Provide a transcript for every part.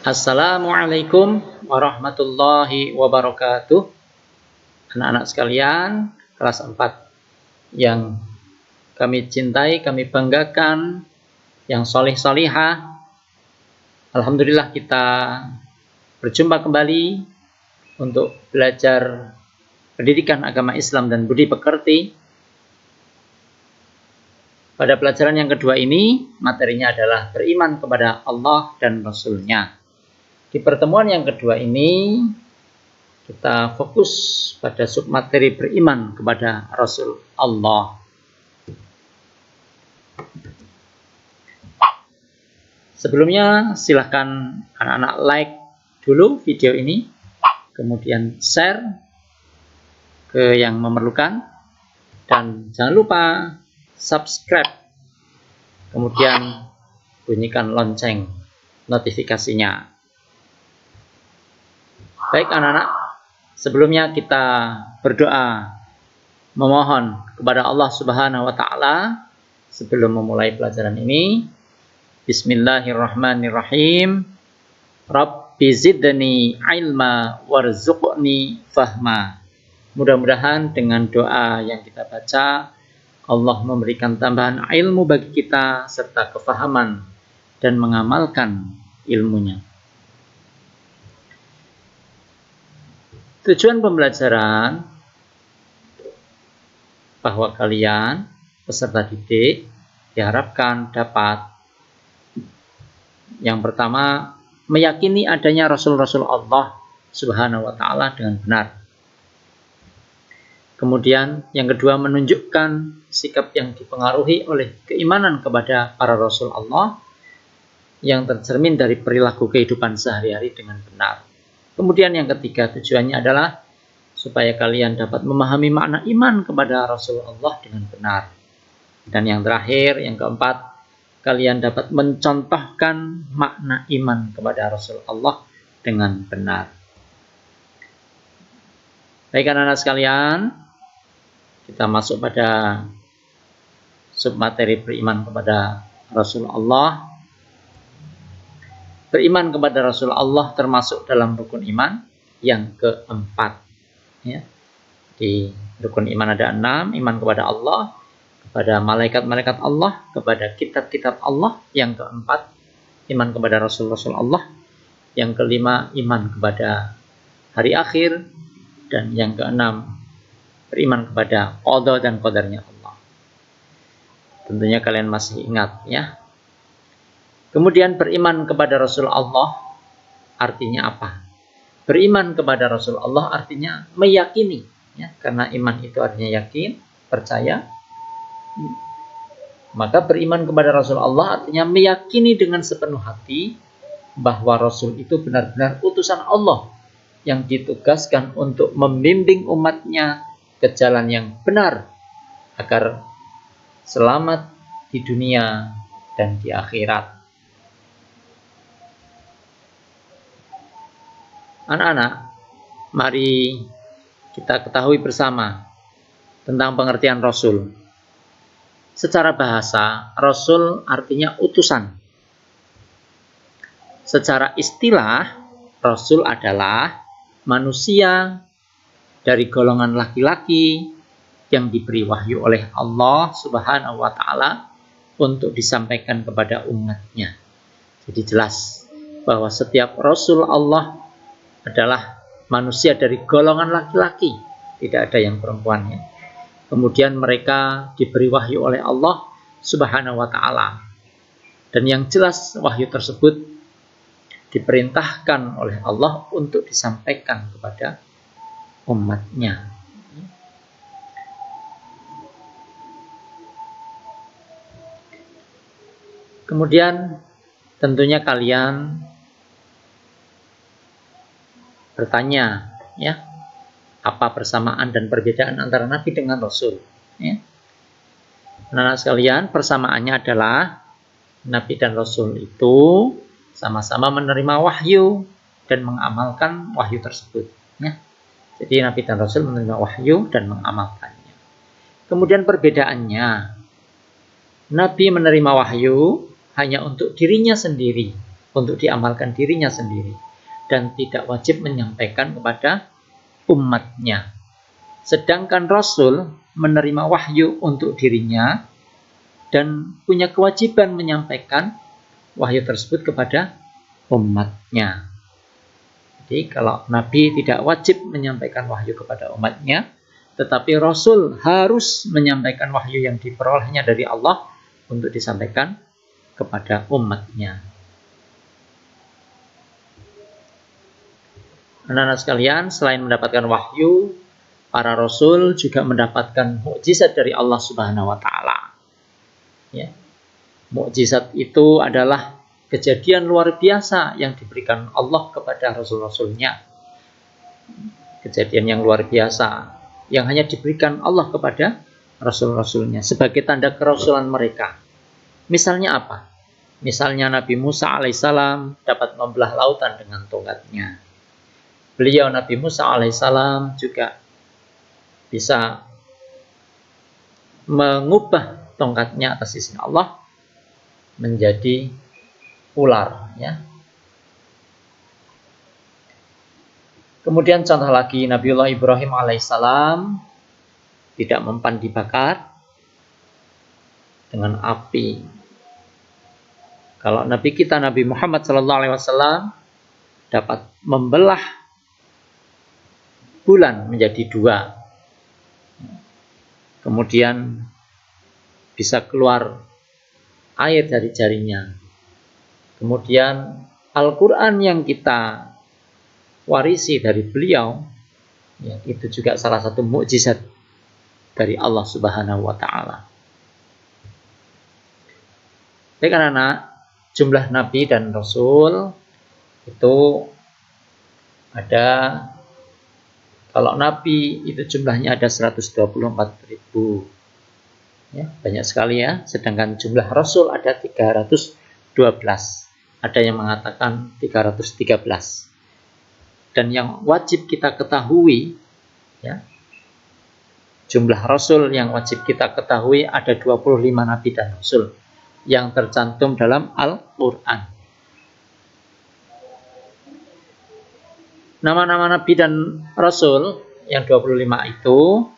Assalamualaikum warahmatullahi wabarakatuh. Anak-anak sekalian, kelas 4 yang kami cintai, kami banggakan, yang solih-solihah. Alhamdulillah kita berjumpa kembali untuk belajar pendidikan agama Islam dan budi pekerti. Pada pelajaran yang kedua ini, materinya adalah beriman kepada Allah dan Rasul-Nya. Di pertemuan yang kedua ini, kita fokus pada submateri beriman kepada Rasul Allah. Sebelumnya, silahkan anak-anak like dulu video ini, kemudian share ke yang memerlukan, dan jangan lupa subscribe, kemudian bunyikan lonceng notifikasinya. Baik anak-anak, sebelumnya kita berdoa memohon kepada Allah Subhanahu wa Ta'ala sebelum memulai pelajaran ini. Bismillahirrahmanirrahim. Rabbi zidni ilma warzuqni fahma. Mudah-mudahan dengan doa yang kita baca, Allah memberikan tambahan ilmu bagi kita serta kefahaman dan mengamalkan ilmunya. Tujuan pembelajaran bahwa kalian peserta didik diharapkan dapat yang pertama meyakini adanya Rasul-Rasul Allah Subhanahu wa Ta'ala dengan benar. Kemudian yang kedua menunjukkan sikap yang dipengaruhi oleh keimanan kepada para Rasul Allah yang tercermin dari perilaku kehidupan sehari-hari dengan benar. Kemudian yang ketiga tujuannya adalah supaya kalian dapat memahami makna iman kepada Rasul Allah dengan benar. Dan yang terakhir, yang keempat, kalian dapat mencontohkan makna iman kepada Rasul Allah dengan benar. Baik anak-anak sekalian, kita masuk pada submateri beriman kepada Rasul Allah. Beriman kepada Rasul Allah termasuk dalam rukun iman yang keempat. Ya. Di rukun iman ada 6, iman kepada Allah, kepada malaikat-malaikat Allah, kepada kitab-kitab Allah. Yang keempat, iman kepada Rasul-Rasul Allah. Yang kelima, iman kepada hari akhir. Dan yang keenam, beriman kepada qada dan qadarnya Allah. Tentunya kalian masih ingat ya. Kemudian beriman kepada Rasul Allah artinya apa? Beriman kepada Rasul Allah artinya meyakini, ya, karena iman itu artinya yakin, percaya. Maka beriman kepada Rasul Allah artinya meyakini dengan sepenuh hati bahwa Rasul itu benar-benar utusan Allah yang ditugaskan untuk membimbing umatnya ke jalan yang benar agar selamat di dunia dan di akhirat. Anak-anak, mari kita ketahui bersama tentang pengertian Rasul. Secara bahasa, Rasul artinya utusan. Secara istilah, Rasul adalah manusia dari golongan laki-laki yang diberi wahyu oleh Allah Subhanahu wa Ta'ala untuk disampaikan kepada umatnya. Jadi jelas bahwa setiap Rasul Allah adalah manusia dari golongan laki-laki, tidak ada yang perempuannya. Kemudian mereka diberi wahyu oleh Allah Subhanahu wa Ta'ala. Dan yang jelas wahyu tersebut diperintahkan oleh Allah untuk disampaikan kepada umatnya. Kemudian tentunya kalian bertanya, ya, apa persamaan dan perbedaan antara Nabi dengan Rasul? Ya. Anak-anak sekalian, persamaannya adalah Nabi dan Rasul itu sama-sama menerima wahyu dan mengamalkan wahyu tersebut. Ya. Jadi Nabi dan Rasul menerima wahyu dan mengamalkannya. Kemudian perbedaannya, Nabi menerima wahyu hanya untuk dirinya sendiri untuk diamalkan dirinya sendiri dan tidak wajib menyampaikan kepada umatnya. Sedangkan Rasul menerima wahyu untuk dirinya dan punya kewajiban menyampaikan wahyu tersebut kepada umatnya. Jadi kalau Nabi tidak wajib menyampaikan wahyu kepada umatnya, tetapi Rasul harus menyampaikan wahyu yang diperolehnya dari Allah untuk disampaikan kepada umatnya. Anak-anak sekalian, selain mendapatkan wahyu, para Rasul juga mendapatkan mukjizat dari Allah Subhanahu wa Ta'ala. Ya. Mukjizat itu adalah kejadian luar biasa yang diberikan Allah kepada Rasul-Rasulnya. Kejadian yang luar biasa yang hanya diberikan Allah kepada Rasul-Rasulnya sebagai tanda kerasulan mereka. Misalnya apa? Misalnya Nabi Musa alaihissalam dapat membelah lautan dengan tongkatnya. Beliau Nabi Musa alaihissalam juga bisa mengubah tongkatnya atas izin Allah menjadi ular, ya. Kemudian contoh lagi, Nabiullah Ibrahim alaihissalam tidak mempan dibakar dengan api. Kalau Nabi kita Nabi Muhammad SAW dapat membelah bulan menjadi dua, kemudian bisa keluar air dari jarinya. Kemudian Al-Quran yang kita warisi dari beliau, ya, itu juga salah satu mukjizat dari Allah Subhanahu wa Ta'ala. Baik anak-anak, jumlah Nabi dan Rasul itu ada, kalau Nabi itu jumlahnya ada 124.000, ya, banyak sekali ya. Sedangkan jumlah Rasul ada 312. Ada yang mengatakan 313. Dan yang wajib kita ketahui, ya, jumlah Rasul yang wajib kita ketahui ada 25 Nabi dan Rasul yang tercantum dalam Al-Quran. Nama-nama Nabi dan Rasul yang 25 itu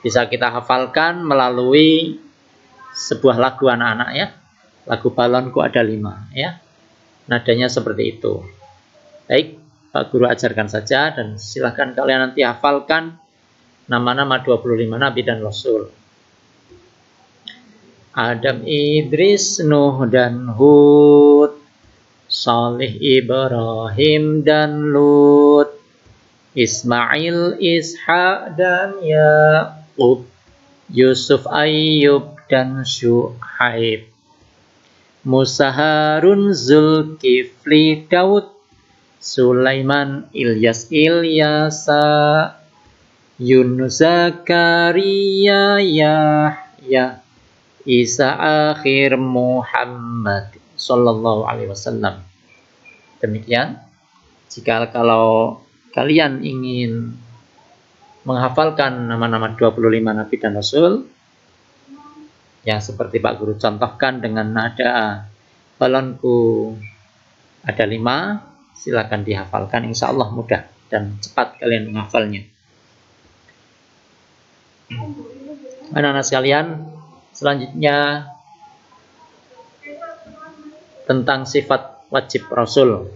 bisa kita hafalkan melalui sebuah lagu anak-anak, ya. Lagu Balonku ada 5, ya. Nadanya seperti itu. Baik, Pak Guru ajarkan saja dan silakan kalian nanti hafalkan nama-nama 25 Nabi dan Rasul. Adam, Idris, Nuh dan Hud, Salih, Ibrahim dan Lut, Ismail, Ishaq dan Yaqub, Yusuf, Ayyub dan Syuaib, Musa, Harun, Zulkifli, Daud, Sulaiman, Ilyas, Ilyasa, Yunus, Zakaria, Yahya, Isa, akhir Muhammad sallallahu alaihi wasallam. Demikian. Jika kalau kalian ingin menghafalkan nama-nama 25 Nabi dan Rasul yang seperti Pak Guru contohkan dengan nada balonku ada 5, silakan dihafalkan, insya Allah mudah dan cepat kalian menghafalnya. Anak-anak sekalian, selanjutnya tentang sifat wajib Rasul.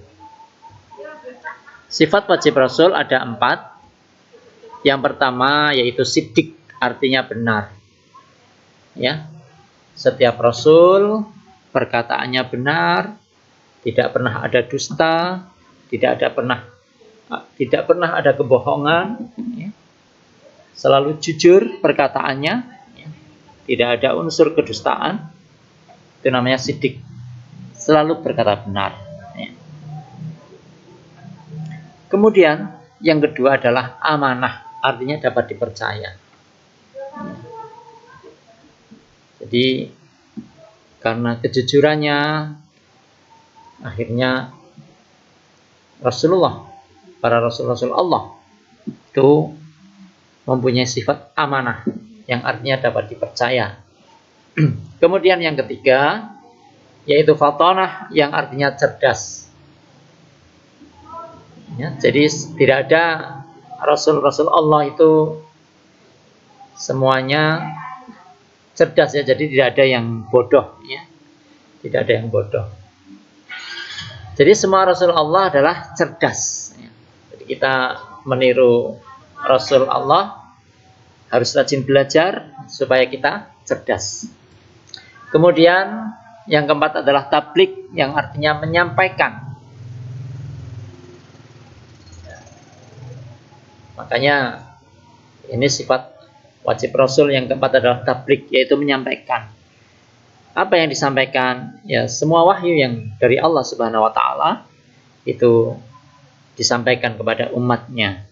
Sifat wajib Rasul ada 4. Yang pertama yaitu siddiq, artinya benar. Ya, setiap Rasul perkataannya benar, tidak pernah ada dusta, tidak pernah ada kebohongan, ya. Selalu jujur perkataannya, ya. Tidak ada unsur kedustaan. Itu namanya siddiq, selalu berkata benar, ya. Kemudian yang kedua adalah amanah, artinya dapat dipercaya. Jadi karena kejujurannya, akhirnya para Rasul-Rasul Allah itu mempunyai sifat amanah, yang artinya dapat dipercaya. Kemudian yang ketiga, yaitu fatonah yang artinya cerdas. Ya, jadi tidak ada Rasul-Rasul Allah itu semuanya cerdas ya, jadi tidak ada yang bodoh ya, tidak ada yang bodoh. Jadi semua Rasul Allah adalah cerdas. Jadi kita meniru Rasul Allah harus rajin belajar supaya kita cerdas. Kemudian yang keempat adalah tabligh yang artinya menyampaikan. Makanya ini sifat wajib Rasul yang keempat adalah tabligh, yaitu menyampaikan. Apa yang disampaikan? Ya, semua wahyu yang dari Allah Subhanahu wa taala itu disampaikan kepada umatnya.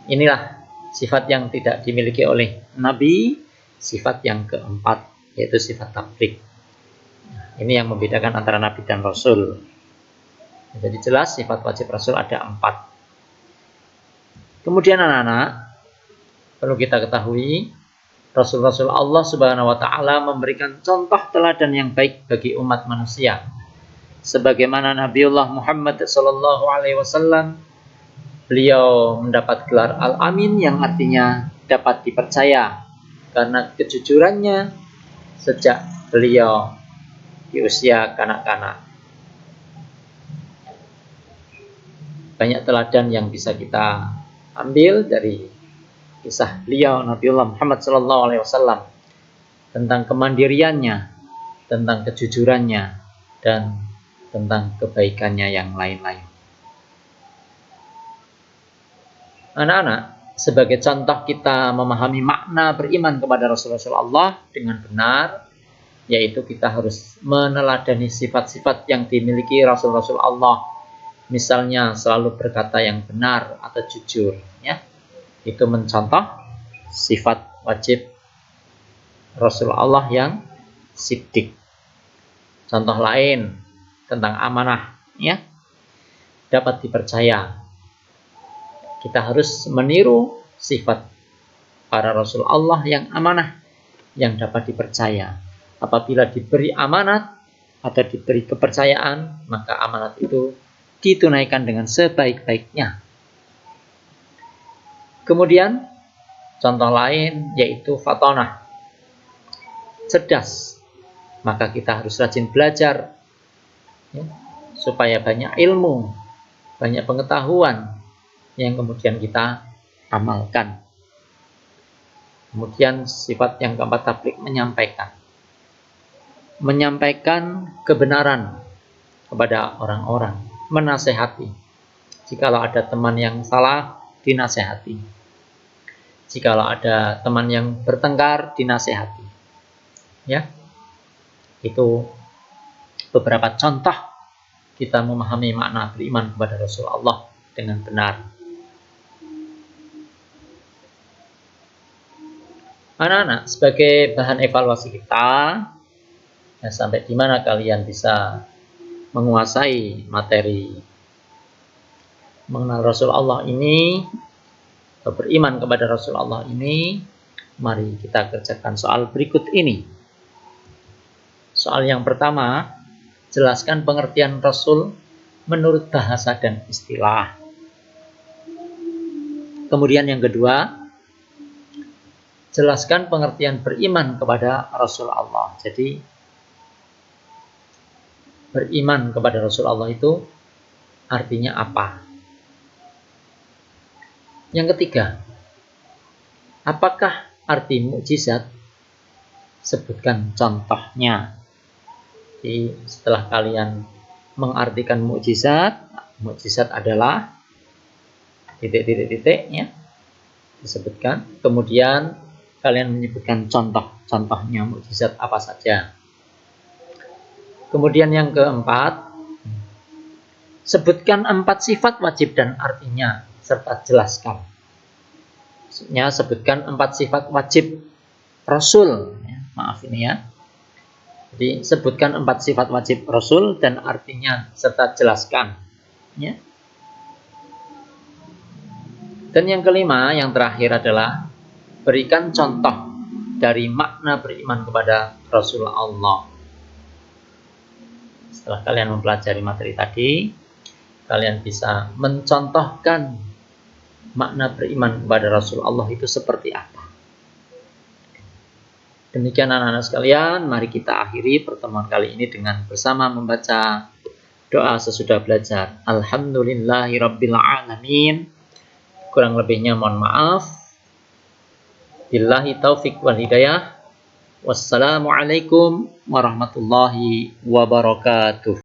Inilah sifat yang tidak dimiliki oleh Nabi, sifat yang keempat, yaitu sifat tabligh. Ini yang membedakan antara Nabi dan Rasul. Jadi jelas sifat wajib Rasul ada 4. Kemudian anak-anak, perlu kita ketahui, Rasul-Rasul Allah Subhanahu wa taala memberikan contoh teladan yang baik bagi umat manusia. Sebagaimana Nabiullah Muhammad sallallahu alaihi wasallam, beliau mendapat gelar Al-Amin yang artinya dapat dipercaya karena kejujurannya sejak beliau di usia kanak-kanak. Banyak teladan yang bisa kita ambil dari kisah beliau Nabiullah Muhammad SAW tentang kemandiriannya, tentang kejujurannya, dan tentang kebaikannya yang lain-lain. Anak-anak, sebagai contoh kita memahami makna beriman kepada Rasul-Rasul Allah dengan benar, yaitu kita harus meneladani sifat-sifat yang dimiliki Rasul-Rasul Allah. Misalnya selalu berkata yang benar atau jujur, ya. Itu mencontoh sifat wajib Rasul Allah yang siddiq. Contoh lain tentang amanah, ya, dapat dipercaya. Kita harus meniru sifat para Rasul Allah yang amanah, yang dapat dipercaya. Apabila diberi amanat atau diberi kepercayaan, maka amanat itu ditunaikan dengan sebaik-baiknya. Kemudian contoh lain yaitu fatonah, cerdas. Maka kita harus rajin belajar ya, supaya banyak ilmu, banyak pengetahuan yang kemudian kita amalkan. Kemudian sifat yang keempat tabligh, menyampaikan kebenaran kepada orang-orang, menasehati. Jikalau ada teman yang salah, dinasehati. Jikalau ada teman yang bertengkar, dinasehati. Ya, itu beberapa contoh kita memahami makna beriman kepada Rasulullah dengan benar. Anak-anak, sebagai bahan evaluasi kita, ya, sampai di mana kalian bisa menguasai materi mengenal Rasulullah ini, beriman kepada Rasulullah ini, mari kita kerjakan soal berikut ini. Soal yang pertama, jelaskan pengertian Rasul menurut bahasa dan istilah. Kemudian yang kedua, jelaskan pengertian beriman kepada Rasulullah. Jadi, beriman kepada Rasulullah itu artinya apa? Yang ketiga, apakah arti mukjizat? Sebutkan contohnya. Jadi setelah kalian mengartikan mukjizat, mukjizat adalah titik-titik ya, disebutkan. Kemudian kalian menyebutkan contoh-contohnya mukjizat apa saja. Kemudian yang keempat, sebutkan 4 sifat wajib dan artinya, serta jelaskan. Maksudnya sebutkan 4 sifat wajib Rasul. Ya, maaf ini ya. Jadi sebutkan 4 sifat wajib Rasul dan artinya, serta jelaskan. Ya. Dan yang kelima, yang terakhir adalah berikan contoh dari makna beriman kepada Rasulullah. Setelah kalian mempelajari materi tadi, kalian bisa mencontohkan makna beriman kepada Rasulullah itu seperti apa. Demikian anak-anak sekalian, mari kita akhiri pertemuan kali ini dengan bersama membaca doa sesudah belajar. Alhamdulillahirabbil alamin. Kurang lebihnya mohon maaf. Billahi taufik wal hidayah. Wassalamualaikum warahmatullahi wabarakatuh.